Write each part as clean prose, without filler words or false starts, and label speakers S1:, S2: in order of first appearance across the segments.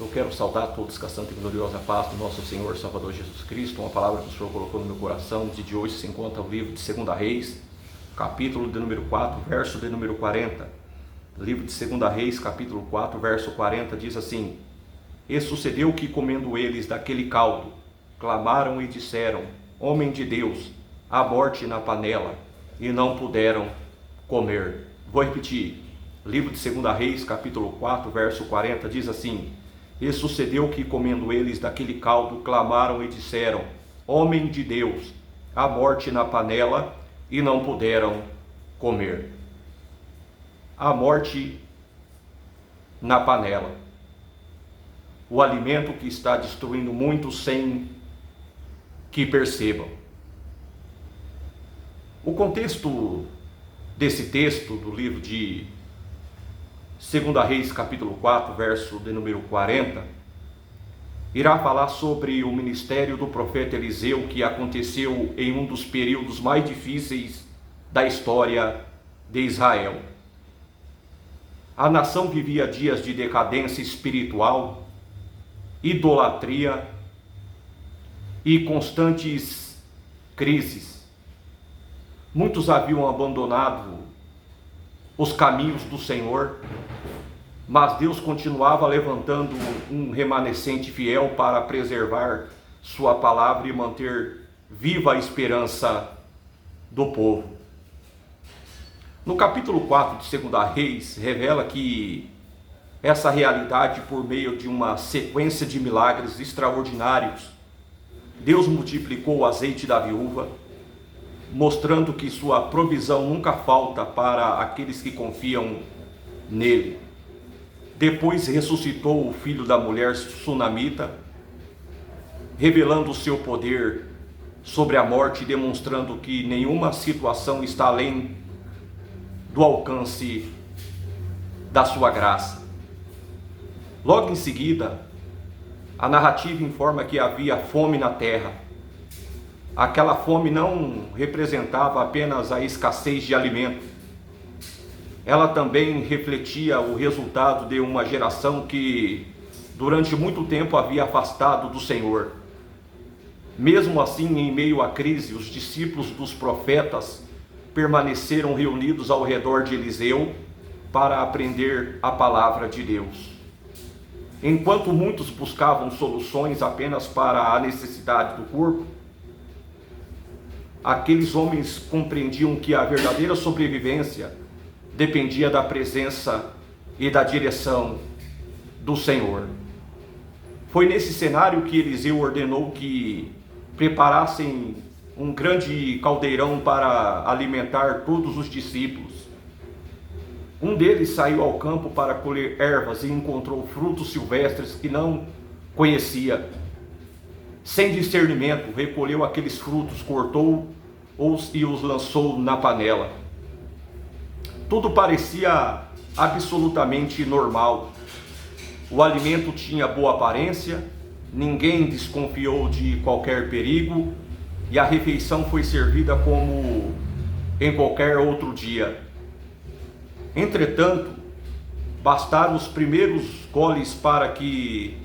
S1: Eu quero saudar todos com a santa e gloriosa paz do nosso Senhor Salvador Jesus Cristo. Uma palavra que o Senhor colocou no meu coração. De hoje se encontra o livro de 2 Reis, capítulo de número 4, verso de número 40. Livro de 2 Reis, capítulo 4, verso 40, diz assim: E sucedeu que, comendo eles daquele caldo, clamaram e disseram: Homem de Deus, há morte na panela, e não puderam comer. Vou repetir. Livro de 2 Reis, capítulo 4, verso 40, diz assim: E sucedeu que, comendo eles daquele caldo, clamaram e disseram: Homem de Deus, há morte na panela, e não puderam comer. A morte na panela. O alimento que está destruindo muitos sem que percebam. O contexto desse texto do livro de 2 Reis, capítulo 4, verso de número 40, irá falar sobre o ministério do profeta Eliseu, que aconteceu em um dos períodos mais difíceis da história de Israel. A nação vivia dias de decadência espiritual, idolatria e constantes crises. Muitos haviam abandonado os caminhos do Senhor, mas Deus continuava levantando um remanescente fiel para preservar sua palavra e manter viva a esperança do povo. No capítulo 4 de 2 Reis, revela que essa realidade, por meio de uma sequência de milagres extraordinários, Deus multiplicou o azeite da viúva, mostrando que sua provisão nunca falta para aqueles que confiam nele. Depois ressuscitou o filho da mulher sunamita, revelando o seu poder sobre a morte, demonstrando que nenhuma situação está além do alcance da sua graça. Logo em seguida, a narrativa informa que havia fome na terra. Aquela fome não representava apenas a escassez de alimento. Ela também refletia o resultado de uma geração que durante muito tempo havia afastado do Senhor. Mesmo assim, em meio à crise, os discípulos dos profetas permaneceram reunidos ao redor de Eliseu para aprender a palavra de Deus. Enquanto muitos buscavam soluções apenas para a necessidade do corpo, aqueles homens compreendiam que a verdadeira sobrevivência dependia da presença e da direção do Senhor. Foi nesse cenário que Eliseu ordenou que preparassem um grande caldeirão para alimentar todos os discípulos. Um deles saiu ao campo para colher ervas e encontrou frutos silvestres que não conhecia. Sem discernimento, recolheu aqueles frutos, cortou-os e os lançou na panela. Tudo parecia absolutamente normal. O alimento tinha boa aparência, ninguém desconfiou de qualquer perigo e a refeição foi servida como em qualquer outro dia. Entretanto, bastaram os primeiros goles para que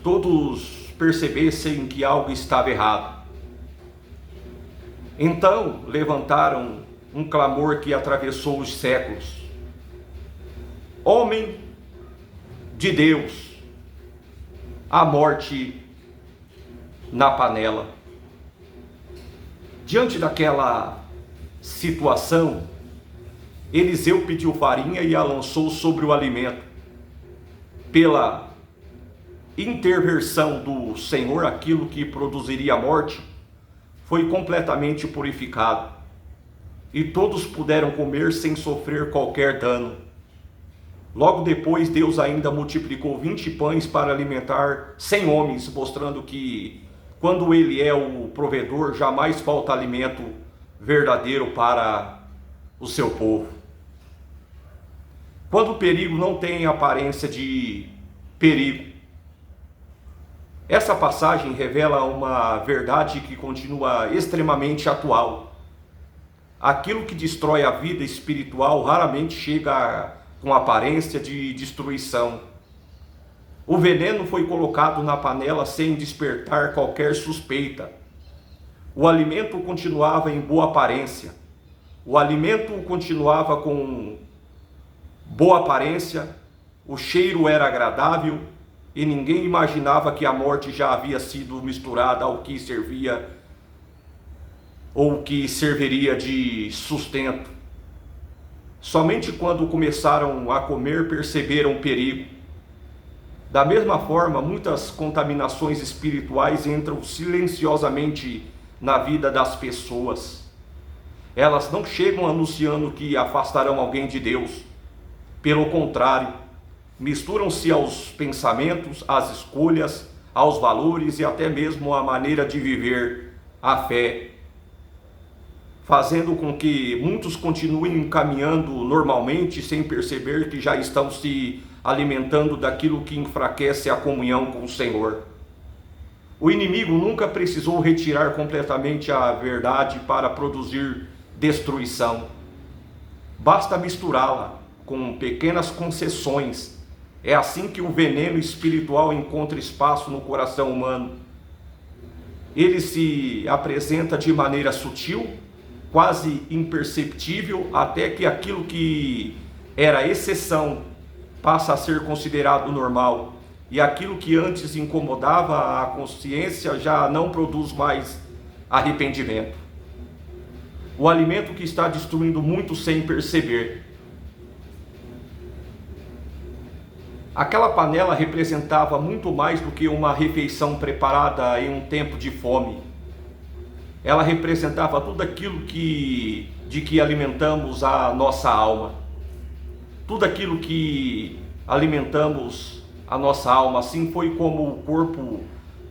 S1: todos percebessem que algo estava errado. Então levantaram um clamor que atravessou os séculos: Homem de Deus, a morte na panela. Diante daquela situação, Eliseu pediu farinha e a lançou sobre o alimento. Pela intervenção do Senhor, aquilo que produziria a morte foi completamente purificado, e todos puderam comer sem sofrer qualquer dano. Logo depois, Deus ainda multiplicou 20 pães para alimentar 100 homens, mostrando que, quando Ele é o provedor, jamais falta alimento verdadeiro para o seu povo. Quando o perigo não tem aparência de perigo. Essa passagem revela uma verdade que continua extremamente atual. Aquilo que destrói a vida espiritual raramente chega com aparência de destruição. O veneno foi colocado na panela sem despertar qualquer suspeita. O alimento continuava em boa aparência. O alimento continuava com boa aparência, o cheiro era agradável e ninguém imaginava que a morte já havia sido misturada ao que servia ou que serviria de sustento. Somente quando começaram a comer perceberam o perigo. Da mesma forma, muitas contaminações espirituais entram silenciosamente na vida das pessoas. Elas não chegam anunciando que afastarão alguém de Deus. Pelo contrário, misturam-se aos pensamentos, às escolhas, aos valores e até mesmo à maneira de viver a fé, fazendo com que muitos continuem caminhando normalmente sem perceber que já estão se alimentando daquilo que enfraquece a comunhão com o Senhor. O inimigo nunca precisou retirar completamente a verdade para produzir destruição. Basta misturá-la com pequenas concessões. É assim que o veneno espiritual encontra espaço no coração humano. Ele se apresenta de maneira sutil, quase imperceptível, até que aquilo que era exceção passa a ser considerado normal, e aquilo que antes incomodava a consciência já não produz mais arrependimento. O alimento que está destruindo muito sem perceber. Aquela panela representava muito mais do que uma refeição preparada em um tempo de fome. Ela representava tudo aquilo de que alimentamos a nossa alma. Tudo aquilo que alimentamos a nossa alma, assim foi como o corpo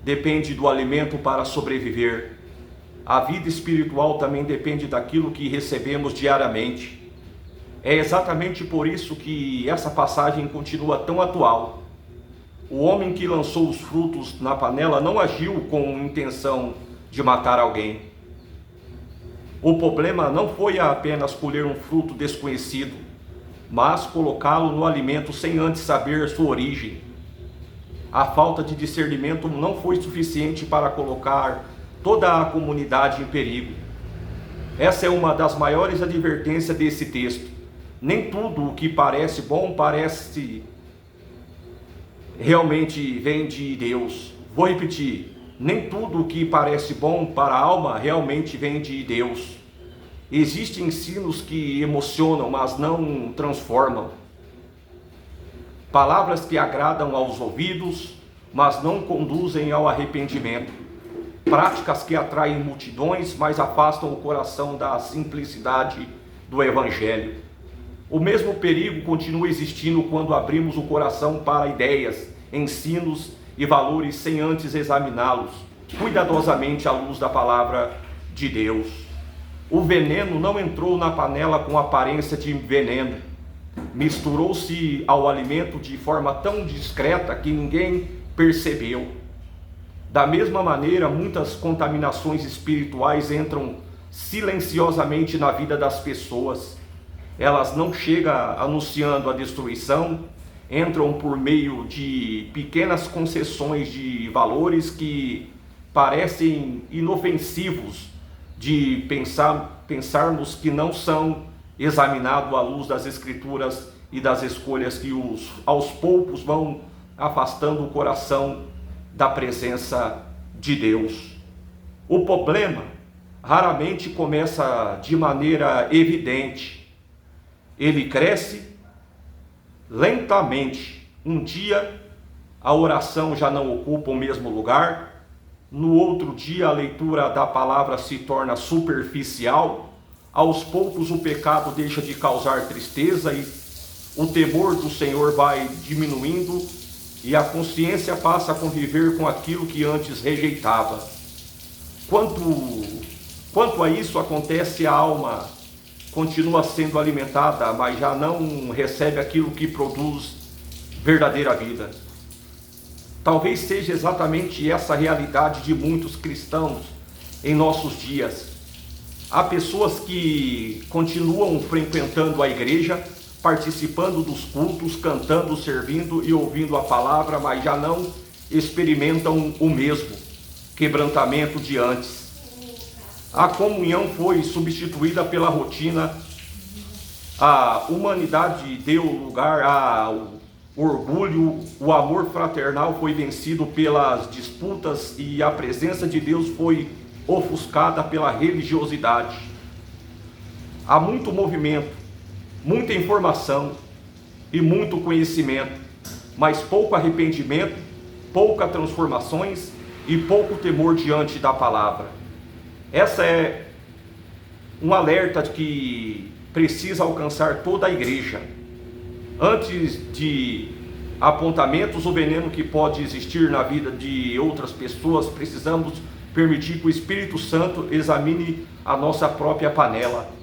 S1: depende do alimento para sobreviver. A vida espiritual também depende daquilo que recebemos diariamente. É exatamente por isso que essa passagem continua tão atual. O homem que lançou os frutos na panela não agiu com intenção de matar alguém. O problema não foi apenas colher um fruto desconhecido, mas colocá-lo no alimento sem antes saber sua origem. A falta de discernimento não foi suficiente para colocar toda a comunidade em perigo. Essa é uma das maiores advertências desse texto. Nem tudo o que parece bom realmente vem de Deus. Vou repetir. Nem tudo o que parece bom para a alma realmente vem de Deus. Existem ensinos que emocionam, mas não transformam. Palavras que agradam aos ouvidos, mas não conduzem ao arrependimento. Práticas que atraem multidões, mas afastam o coração da simplicidade do Evangelho. O mesmo perigo continua existindo quando abrimos o coração para ideias, ensinos e valores sem antes examiná-los cuidadosamente à luz da palavra de Deus. O veneno não entrou na panela com aparência de veneno. Misturou-se ao alimento de forma tão discreta que ninguém percebeu. Da mesma maneira, muitas contaminações espirituais entram silenciosamente na vida das pessoas. Elas não chegam anunciando a destruição, entram por meio de pequenas concessões de valores que parecem inofensivos de pensarmos que não são examinados à luz das Escrituras e das escolhas que aos poucos vão afastando o coração da presença de Deus. O problema raramente começa de maneira evidente. Ele cresce lentamente. Um dia a oração já não ocupa o mesmo lugar, no outro dia a leitura da palavra se torna superficial, aos poucos o pecado deixa de causar tristeza e o temor do Senhor vai diminuindo e a consciência passa a conviver com aquilo que antes rejeitava. Quanto a isso acontece, a alma continua sendo alimentada, mas já não recebe aquilo que produz verdadeira vida. Talvez seja exatamente essa a realidade de muitos cristãos em nossos dias. Há pessoas que continuam frequentando a igreja, participando dos cultos, cantando, servindo e ouvindo a palavra, mas já não experimentam o mesmo quebrantamento de antes. A comunhão foi substituída pela rotina, a humanidade deu lugar ao orgulho, o amor fraternal foi vencido pelas disputas e a presença de Deus foi ofuscada pela religiosidade. Há muito movimento, muita informação e muito conhecimento, mas pouco arrependimento, poucas transformações e pouco temor diante da palavra. Essa é um alerta que precisa alcançar toda a igreja. Antes de apontamentos, o veneno que pode existir na vida de outras pessoas, precisamos permitir que o Espírito Santo examine a nossa própria panela.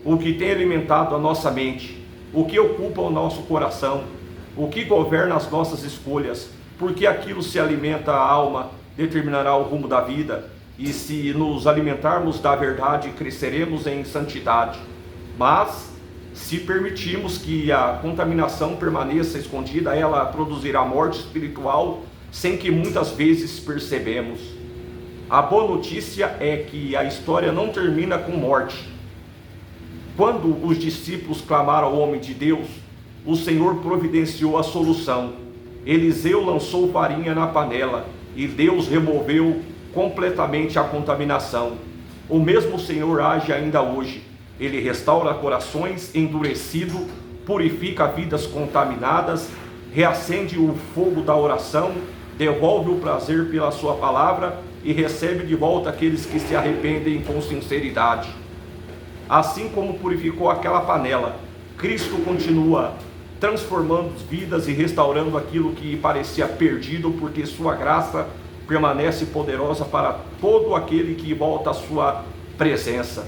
S1: O que tem alimentado a nossa mente, o que ocupa o nosso coração, o que governa as nossas escolhas, porque aquilo se alimenta a alma, determinará o rumo da vida, e se nos alimentarmos da verdade, cresceremos em santidade. Mas, se permitirmos que a contaminação permaneça escondida, ela produzirá morte espiritual, sem que muitas vezes percebemos. A boa notícia é que a história não termina com morte. Quando os discípulos clamaram ao homem de Deus, o Senhor providenciou a solução. Eliseu lançou farinha na panela e Deus removeu completamente a contaminação. O mesmo Senhor age ainda hoje. Ele restaura corações endurecidos, purifica vidas contaminadas, reacende o fogo da oração, devolve o prazer pela sua palavra e recebe de volta aqueles que se arrependem com sinceridade. Assim como purificou aquela panela, Cristo continua transformando vidas e restaurando aquilo que parecia perdido, porque sua graça permanece poderosa para todo aquele que volta à sua presença.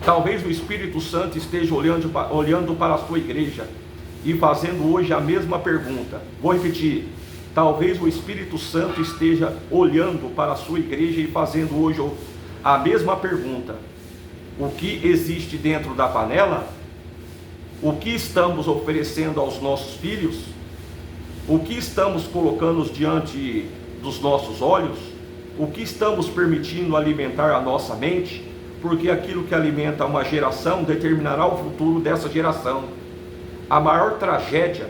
S1: Talvez o Espírito Santo esteja olhando para a sua igreja e fazendo hoje a mesma pergunta. Vou repetir. Talvez o Espírito Santo esteja olhando para a sua igreja e fazendo hoje a mesma pergunta. O que existe dentro da panela? O que estamos oferecendo aos nossos filhos? O que estamos colocando diante dos nossos olhos? O que estamos permitindo alimentar a nossa mente? Porque aquilo que alimenta uma geração determinará o futuro dessa geração. A maior tragédia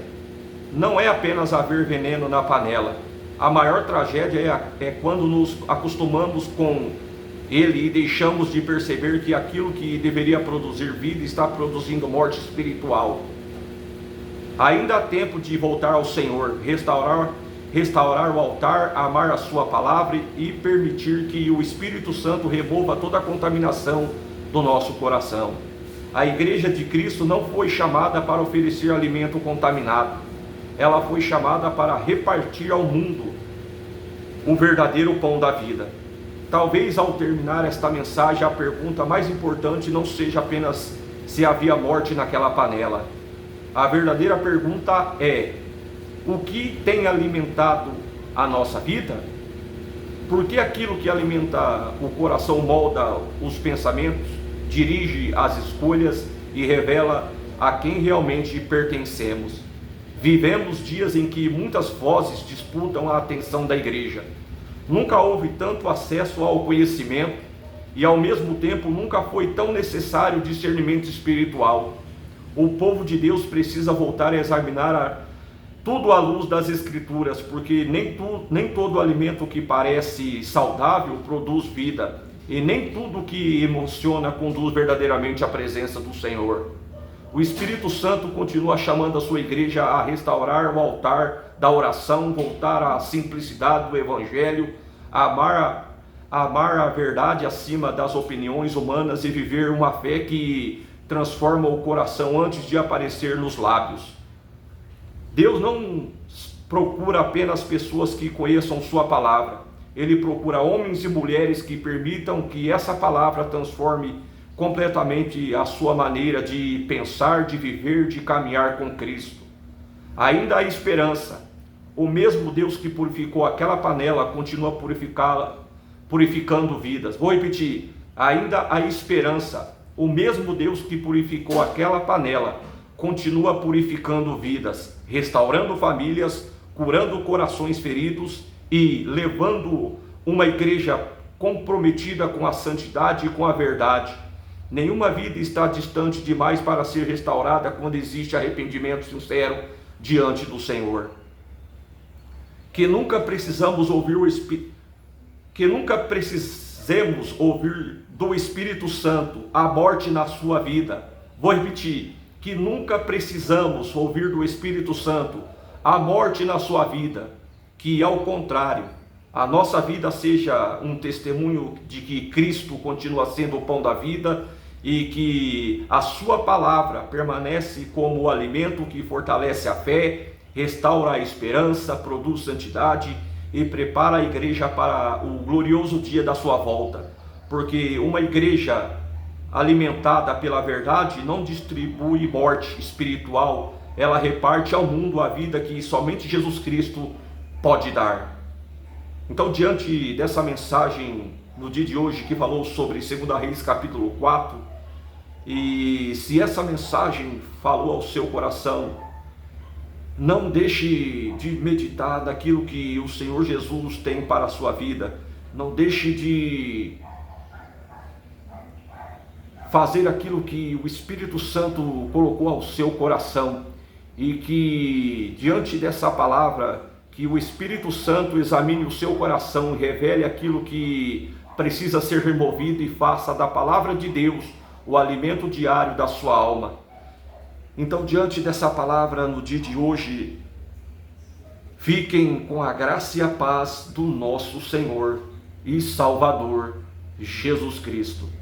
S1: não é apenas haver veneno na panela. A maior tragédia é quando nos acostumamos com ele e deixamos de perceber que aquilo que deveria produzir vida está produzindo morte espiritual. Ainda há tempo de voltar ao Senhor, restaurar o altar, amar a sua palavra e permitir que o Espírito Santo remova toda a contaminação do nosso coração. A igreja de Cristo não foi chamada para oferecer alimento contaminado. Ela foi chamada para repartir ao mundo o verdadeiro pão da vida. Talvez ao terminar esta mensagem a pergunta mais importante não seja apenas se havia morte naquela panela. A verdadeira pergunta é: o que tem alimentado a nossa vida? Porque aquilo que alimenta o coração molda os pensamentos, dirige as escolhas e revela a quem realmente pertencemos. Vivemos dias em que muitas vozes disputam a atenção da igreja. Nunca houve tanto acesso ao conhecimento e ao mesmo tempo nunca foi tão necessário discernimento espiritual. O povo de Deus precisa voltar a examinar tudo à luz das Escrituras, porque nem todo alimento que parece saudável produz vida, e nem tudo que emociona conduz verdadeiramente à presença do Senhor. O Espírito Santo continua chamando a sua igreja a restaurar o altar da oração, voltar à simplicidade do Evangelho, amar a verdade acima das opiniões humanas e viver uma fé que transforma o coração antes de aparecer nos lábios. Deus não procura apenas pessoas que conheçam sua palavra. Ele procura homens e mulheres que permitam que essa palavra transforme completamente a sua maneira de pensar, de viver, de caminhar com Cristo. Ainda há esperança. O mesmo Deus que purificou aquela panela continua purificando vidas. Vou repetir. Ainda há esperança. O mesmo Deus que purificou aquela panela continua purificando vidas, restaurando famílias, curando corações feridos e levando uma igreja comprometida com a santidade e com a verdade. Nenhuma vida está distante demais para ser restaurada quando existe arrependimento sincero diante do Senhor. Que nunca precisemos ouvir do Espírito Santo a morte na sua vida. Vou repetir, que nunca precisamos ouvir do Espírito Santo a morte na sua vida, que ao contrário, a nossa vida seja um testemunho de que Cristo continua sendo o pão da vida e que a sua palavra permanece como o alimento que fortalece a fé, restaura a esperança, produz santidade e prepara a igreja para o glorioso dia da sua volta. Porque uma igreja alimentada pela verdade não distribui morte espiritual, ela reparte ao mundo a vida que somente Jesus Cristo pode dar. Então, diante dessa mensagem no dia de hoje que falou sobre 2 Reis capítulo 4, e se essa mensagem falou ao seu coração, não deixe de meditar naquilo que o Senhor Jesus tem para a sua vida. Não deixe de fazer aquilo que o Espírito Santo colocou ao seu coração. E que diante dessa palavra, que o Espírito Santo examine o seu coração e revele aquilo que precisa ser removido e faça da palavra de Deus o alimento diário da sua alma. Então, diante dessa palavra no dia de hoje, fiquem com a graça e a paz do nosso Senhor e Salvador Jesus Cristo.